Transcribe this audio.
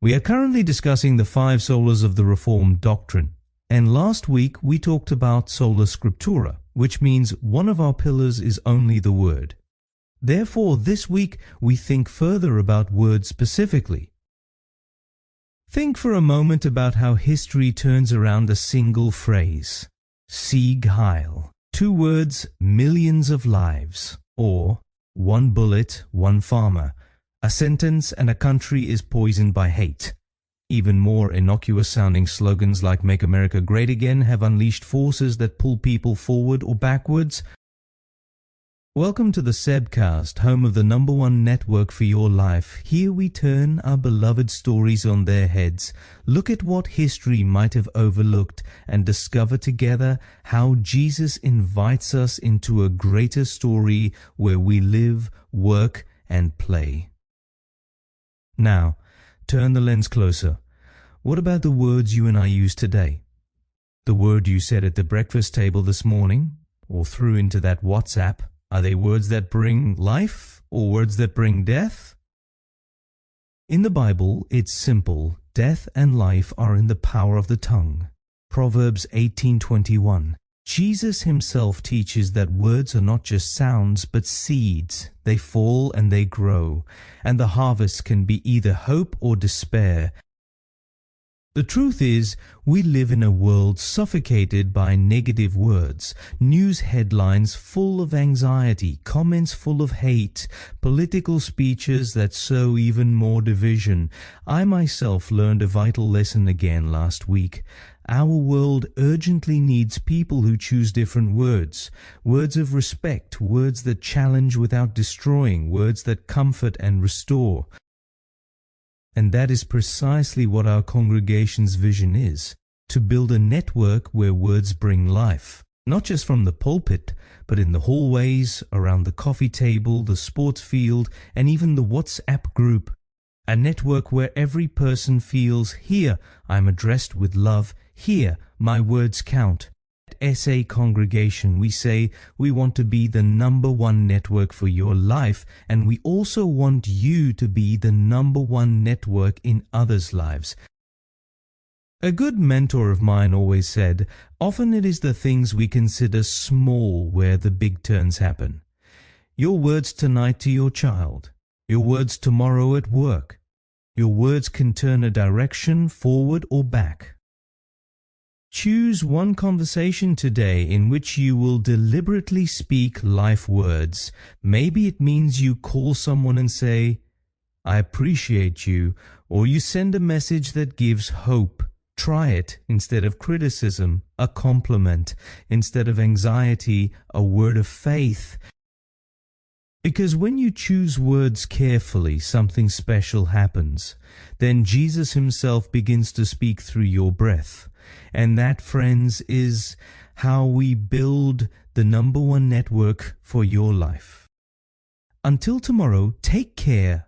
We are currently discussing the 5 solas of the Reformed doctrine, and last week we talked about sola scriptura, which means one of our pillars is only the Word. Therefore, this week we think further about words specifically. Think for a moment about how history turns around a single phrase. Sieg Heil. 2 words, millions of lives. Or, 1 bullet, 1 farmer. A sentence and a country is poisoned by hate. Even more innocuous sounding slogans like Make America Great Again have unleashed forces that pull people forward or backwards. Welcome to the Sebcast, home of the #1 network for your life. Here we turn our beloved stories on their heads, look at what history might have overlooked, and discover together how Jesus invites us into a greater story where we live, work, and play. Now, turn the lens closer. What about the words you and I use today? The word you said at the breakfast table this morning, or threw into that WhatsApp? Are they words that bring life or words that bring death? In the Bible, it's simple. Death and life are in the power of the tongue. Proverbs 18:21. Jesus himself teaches that words are not just sounds but seeds. They fall and they grow, and the harvest can be either hope or despair. The truth is, we live in a world suffocated by negative words, news headlines full of anxiety, comments full of hate, political speeches that sow even more division. I myself learned a vital lesson again last week. Our world urgently needs people who choose different words. Words of respect, words that challenge without destroying, words that comfort and restore. And that is precisely what our congregation's vision is, to build a network where words bring life, not just from the pulpit, but in the hallways, around the coffee table, the sports field, and even the WhatsApp group. A network where every person feels, here I'm addressed with love, here my words count. At SA Congregation, we say we want to be the #1 network for your life, and we also want you to be the #1 network in others' lives. A good mentor of mine always said, often it is the things we consider small where the big turns happen. Your words tonight to your child, your words tomorrow at work, your words can turn a direction forward or back. Choose one conversation today in which you will deliberately speak life words. Maybe it means you call someone and say, I appreciate you, or you send a message that gives hope. Try it instead of criticism, a compliment, instead of anxiety, a word of faith. Because when you choose words carefully, something special happens. Then Jesus himself begins to speak through your breath. And that, friends, is how we build the #1 network for your life. Until tomorrow, take care